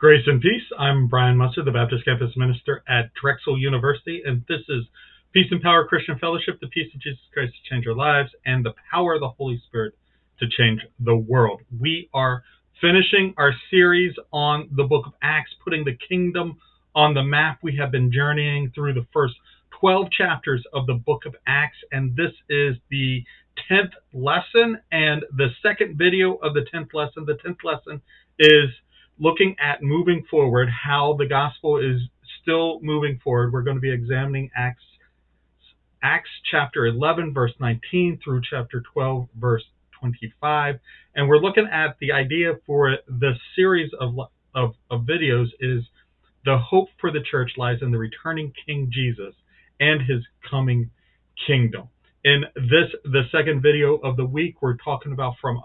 Grace and peace. I'm Brian Musser, the Baptist Campus Minister at Drexel University, and this is Peace and Power Christian Fellowship, the peace of Jesus Christ to change our lives, and the power of the Holy Spirit to change the world. We are finishing our series on the book of Acts, putting the kingdom on the map. We have been journeying through the first 12 chapters of the book of Acts, and this is the 10th lesson and the second video of the 10th lesson. The 10th lesson is looking at moving forward, how the gospel is still moving forward. We're going to be examining Acts chapter 11, verse 19 through chapter 12, verse 25. And we're looking at the idea for the series of videos is the hope for the church lies in the returning King Jesus and his coming kingdom. In the second video of the week, we're talking about from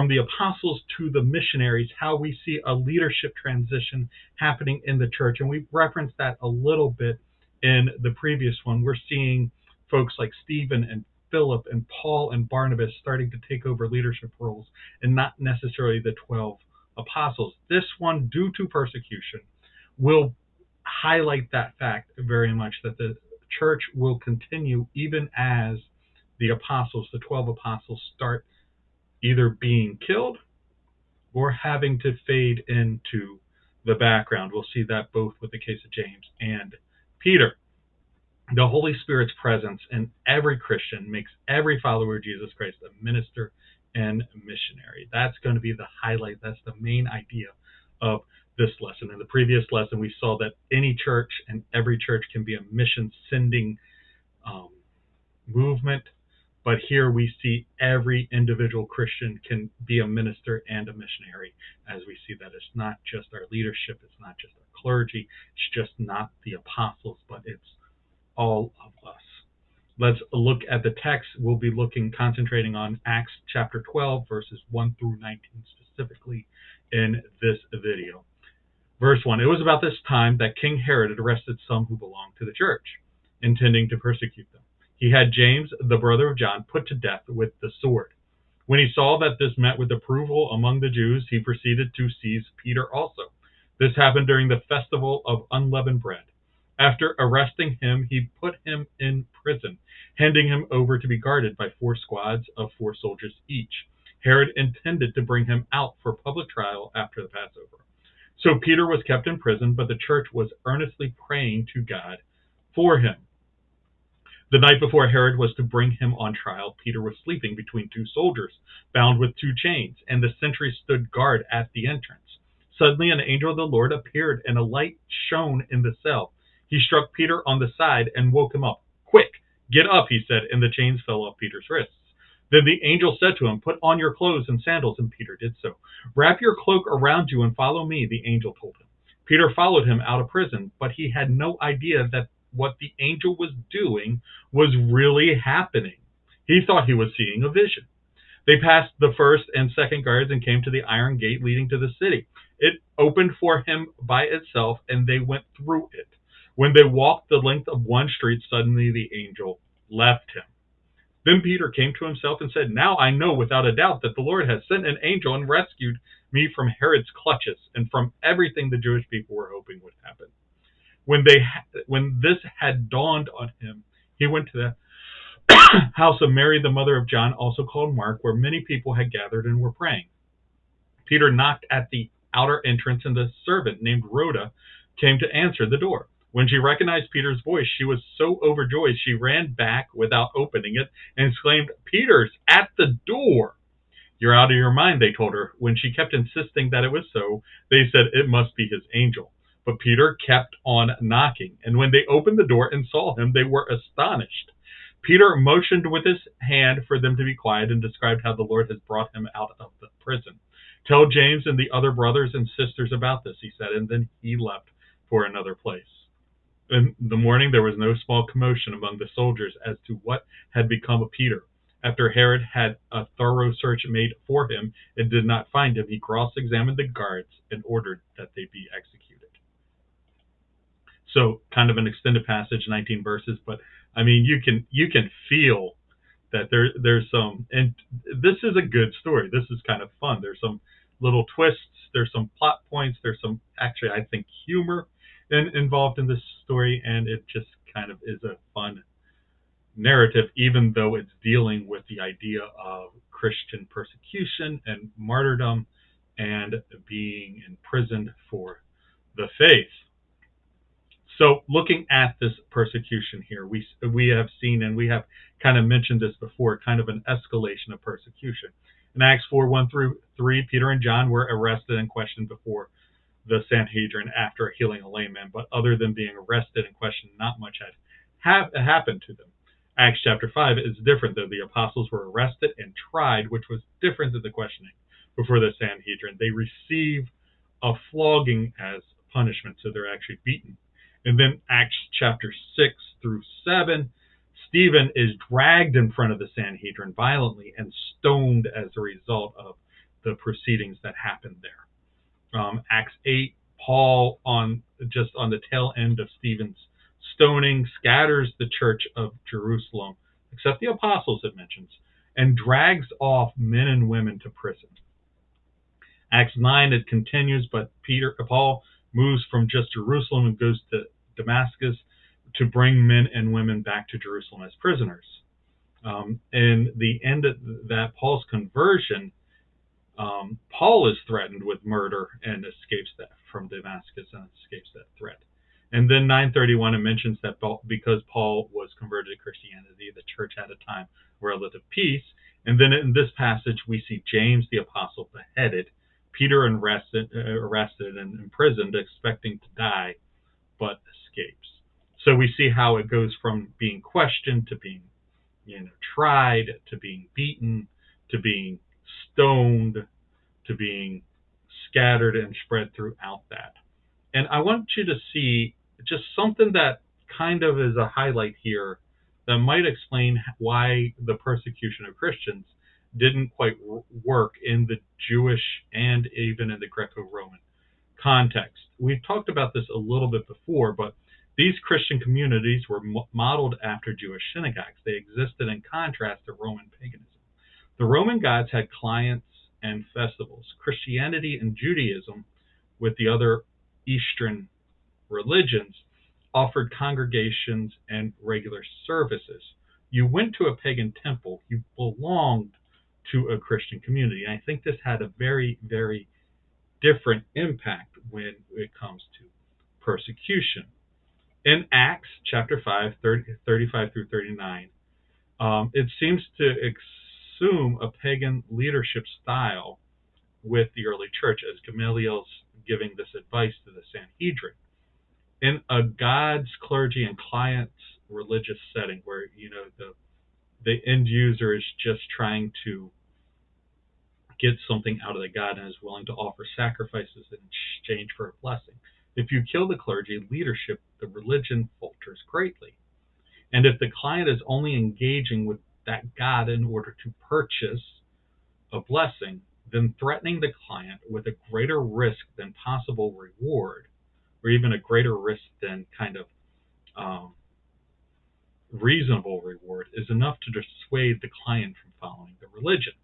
the apostles to the missionaries, how we see a leadership transition happening in the church. And we referenced that a little bit in the previous one. We're seeing folks like Stephen and Philip and Paul and Barnabas starting to take over leadership roles, and not necessarily the 12 apostles. This one, due to persecution, will highlight that fact very much, that the church will continue even as the apostles, the 12 apostles, start either being killed or having to fade into the background. We'll see that both with the case of James and Peter. The Holy Spirit's presence in every Christian makes every follower of Jesus Christ a minister and missionary. That's going to be the highlight. That's the main idea of this lesson. In the previous lesson, we saw that any church and every church can be a mission-sending movement. But here we see every individual Christian can be a minister and a missionary, as we see that it's not just our leadership, it's not just our clergy, it's just not the apostles, but it's all of us. Let's look at the text. We'll be concentrating on Acts chapter 12, verses 1 through 19 specifically in this video. Verse 1, it was about this time that King Herod had arrested some who belonged to the church, intending to persecute them. He had James, the brother of John, put to death with the sword. When he saw that this met with approval among the Jews, he proceeded to seize Peter also. This happened during the festival of unleavened bread. After arresting him, he put him in prison, handing him over to be guarded by 4 squads of 4 soldiers each. Herod intended to bring him out for public trial after the Passover. So Peter was kept in prison, but the church was earnestly praying to God for him. The night before Herod was to bring him on trial, Peter was sleeping between 2 soldiers, bound with 2 chains, and the sentries stood guard at the entrance. Suddenly an angel of the Lord appeared, and a light shone in the cell. He struck Peter on the side and woke him up. "Quick, get up," he said, and the chains fell off Peter's wrists. Then the angel said to him, "Put on your clothes and sandals," and Peter did so. "Wrap your cloak around you and follow me," the angel told him. Peter followed him out of prison, but he had no idea that what the angel was doing was really happening. He thought he was seeing a vision. They passed the first and second guards and came to the iron gate leading to the city. It opened for him by itself, and they went through it. When they walked the length of one street, suddenly the angel left him. Then Peter came to himself and said, "Now I know without a doubt that the Lord has sent an angel and rescued me from Herod's clutches and from everything the Jewish people were hoping would happen." When this had dawned on him, he went to the house of Mary, the mother of John, also called Mark, where many people had gathered and were praying. Peter knocked at the outer entrance, and the servant named Rhoda came to answer the door. When she recognized Peter's voice, she was so overjoyed she ran back without opening it and exclaimed, "Peter's at the door." "You're out of your mind," they told her. When she kept insisting that it was so, they said it must be his angel. But Peter kept on knocking, and when they opened the door and saw him, they were astonished. Peter motioned with his hand for them to be quiet and described how the Lord has brought him out of the prison. "Tell James and the other brothers and sisters about this," he said, and then he left for another place. In the morning, there was no small commotion among the soldiers as to what had become of Peter. After Herod had a thorough search made for him and did not find him, he cross-examined the guards and ordered that they be executed. So kind of an extended passage, 19 verses, but I mean, you can feel that there's some, and this is a good story. This is kind of fun. There's some little twists There's some plot points. There's some, actually, I think, humor involved in this story, and it just kind of is a fun narrative, even though it's dealing with the idea of Christian persecution and martyrdom and being imprisoned for the faith. So looking at this persecution here, we have seen, and we have kind of mentioned this before, kind of an escalation of persecution. In Acts 4:1-3, Peter and John were arrested and questioned before the Sanhedrin after healing a lame man, but other than being arrested and questioned, not much had happened to them. Acts chapter 5 is different, though. The apostles were arrested and tried, which was different than the questioning before the Sanhedrin. They receive a flogging as punishment, so they're actually beaten. And then Acts chapter 6-7, Stephen is dragged in front of the Sanhedrin violently and stoned as a result of the proceedings that happened there. Acts 8, Paul, just on the tail end of Stephen's stoning, scatters the church of Jerusalem, except the apostles it mentions, and drags off men and women to prison. Acts 9, it continues, but Paul moves from just Jerusalem and goes to Damascus to bring men and women back to Jerusalem as prisoners. In the end of that, Paul's conversion, Paul is threatened with murder and escapes that from Damascus and escapes that threat. And then 9:31, it mentions that because Paul was converted to Christianity, the church had a time of relative peace. And then in this passage, we see James the apostle beheaded, Peter arrested and imprisoned, expecting to die, but escapes. So we see how it goes from being questioned to being, tried, to being beaten, to being stoned, to being scattered and spread throughout that. And I want you to see just something that kind of is a highlight here that might explain why the persecution of Christians didn't quite work in the Jewish and even in the Greco-Roman context. We've talked about this a little bit before, but these Christian communities were modeled after Jewish synagogues. They existed in contrast to Roman paganism. The Roman gods had clients and festivals. Christianity and Judaism, with the other Eastern religions, offered congregations and regular services. You went to a pagan temple, you belonged to a Christian community. And I think this had a very, very different impact when it comes to persecution. In Acts chapter 5, 35-39, it seems to assume a pagan leadership style with the early church, as Gamaliel's giving this advice to the Sanhedrin. In a God's clergy and clients religious setting where, the end user is just trying to get something out of the God and is willing to offer sacrifices in exchange for a blessing. If you kill the clergy leadership, the religion falters greatly. And if the client is only engaging with that God in order to purchase a blessing, then threatening the client with a greater risk than possible reward, or even a greater risk than kind of reasonable reward, is enough to dissuade the client from following the religion.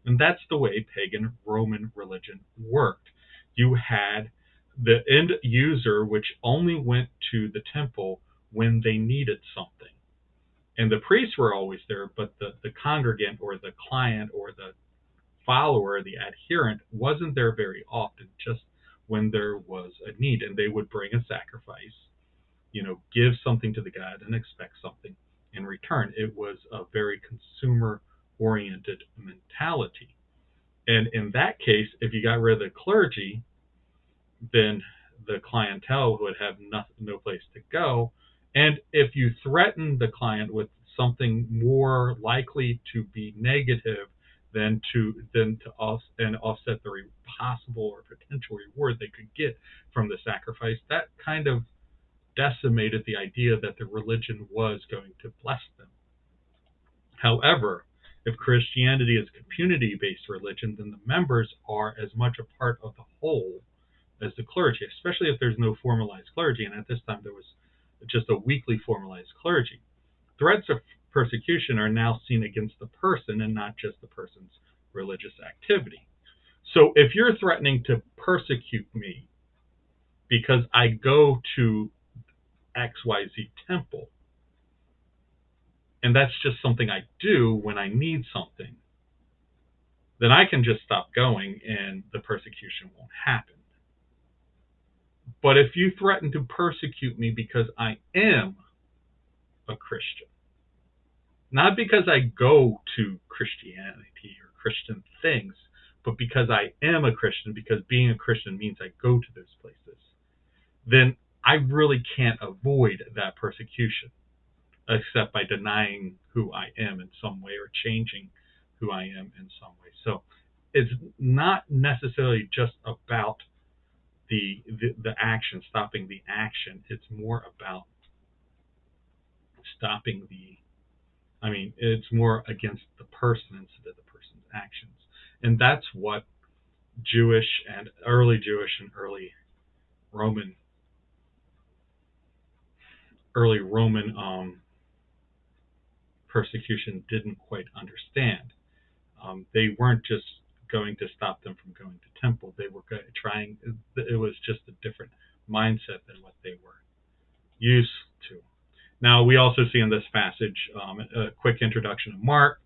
And that's the way pagan Roman religion worked. You had the end user, which only went to the temple when they needed something. And the priests were always there, but the congregant or the client or the follower, the adherent, wasn't there very often, just when there was a need. And they would bring a sacrifice, give something to the God and expect something in return. It was a very consumer-oriented mentality. And in that case, if you got rid of the clergy, then the clientele would have no place to go. And if you threaten the client with something more likely to be negative than to offset the possible or potential reward they could get from the sacrifice, that kind of decimated the idea that the religion was going to bless them. However, if Christianity is a community-based religion, then the members are as much a part of the whole as the clergy, especially if there's no formalized clergy. And at this time, there was just a weakly formalized clergy. Threats of persecution are now seen against the person and not just the person's religious activity. So if you're threatening to persecute me because I go to XYZ temple, and that's just something I do when I need something, then I can just stop going and the persecution won't happen. But if you threaten to persecute me because I am a Christian, not because I go to Christianity or Christian things, but because I am a Christian, because being a Christian means I go to those places, then I really can't avoid that persecution except by denying who I am in some way or changing who I am in some way. So it's not necessarily just about the action, stopping the action. It's more about stopping it's more against the person instead of the person's actions. And that's what Jewish and early Roman persecution didn't quite understand. They weren't just going to stop them from going to temple. They were trying. It was just a different mindset than what they were used to. Now we also see in this passage a quick introduction of Mark,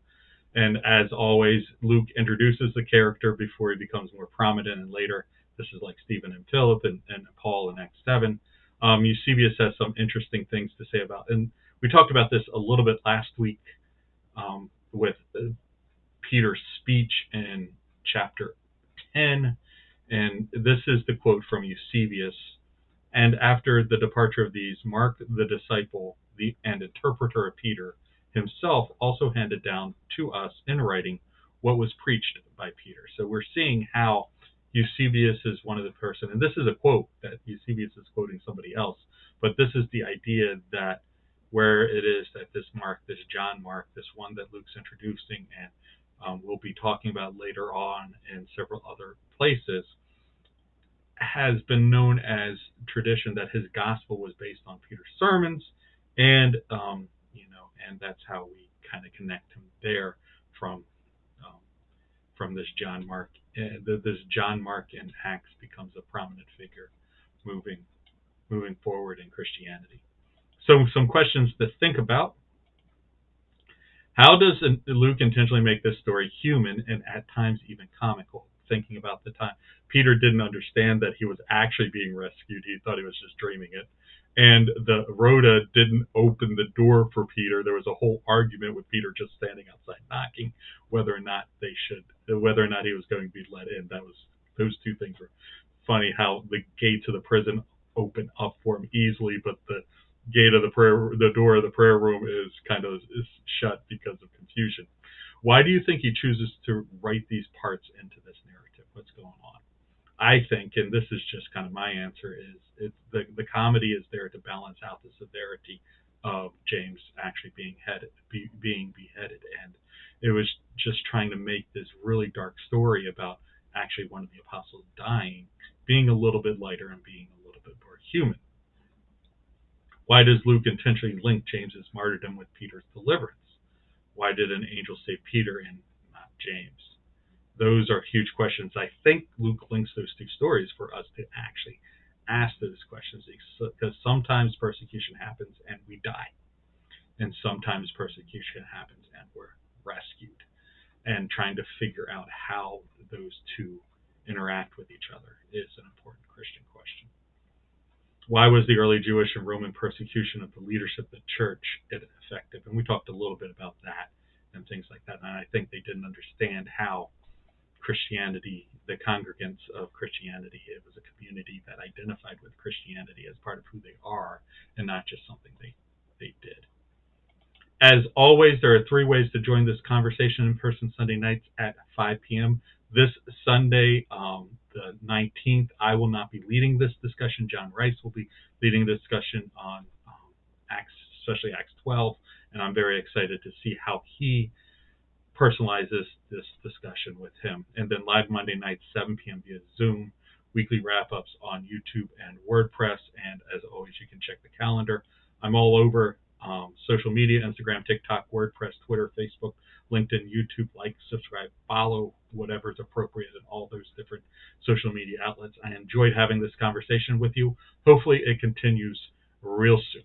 and as always, Luke introduces the character before he becomes more prominent, and later this is like Stephen and Philip and Paul in Acts 7. Eusebius has some interesting things to say about, and we talked about this a little bit last week with Peter's speech in chapter 10, and this is the quote from Eusebius. And after the departure of these, Mark, the disciple and interpreter of Peter, himself also handed down to us in writing what was preached by Peter. So we're seeing how Eusebius is one of the person, and this is a quote that Eusebius is quoting somebody else, but this is the idea that where it is that this Mark, this John Mark, this one that Luke's introducing, and we'll be talking about later on in several other places, has been known as tradition that his gospel was based on Peter's sermons, and and that's how we kind of connect him there from this John Mark. This John Mark in Acts becomes a prominent figure moving forward in Christianity. So some questions to think about. How does Luke intentionally make this story human and at times even comical? Thinking about the time Peter didn't understand that he was actually being rescued. He thought he was just dreaming it. And the Rhoda didn't open the door for Peter. There was a whole argument with Peter just standing outside knocking, whether or not he was going to be let in. Those two things were funny, how the gates of the prison open up for him easily, but the door of the prayer room is shut because of confusion. Why do you think he chooses to write these parts into this narrative? What's going on? I think, and this is just kind of my answer, is the comedy is there to balance out the severity of James actually being beheaded, and it was just trying to make this really dark story about actually one of the apostles dying, being a little bit lighter and being a little bit more human. Why does Luke intentionally link James's martyrdom with Peter's deliverance? Why did an angel save Peter and not James? Those are huge questions. I think Luke links those two stories for us to actually ask those questions, because sometimes persecution happens and we die, and sometimes persecution happens and we're rescued. And trying to figure out how those two interact with each other is an important Christian question. Why was the early Jewish and Roman persecution of the leadership of the church effective? And we talked a little bit about that and things like that. And I think they didn't understand how Christianity, the congregants of Christianity, it was a community that identified with Christianity as part of who they are and not just something they did. As always, there are 3 ways to join this conversation in person Sunday nights at 5 p.m. This Sunday, the 19th, I will not be leading this discussion. John Rice will be leading the discussion on Acts, especially Acts 12, and I'm very excited to see how he personalizes this discussion with him. And then live Monday nights, 7 p.m. via Zoom, weekly wrap-ups on YouTube and WordPress, and as always, you can check the calendar. I'm all over social media, Instagram, TikTok, WordPress, Twitter, Facebook, LinkedIn, YouTube, like, subscribe, follow, whatever's appropriate in all those different social media outlets. I enjoyed having this conversation with you. Hopefully it continues real soon.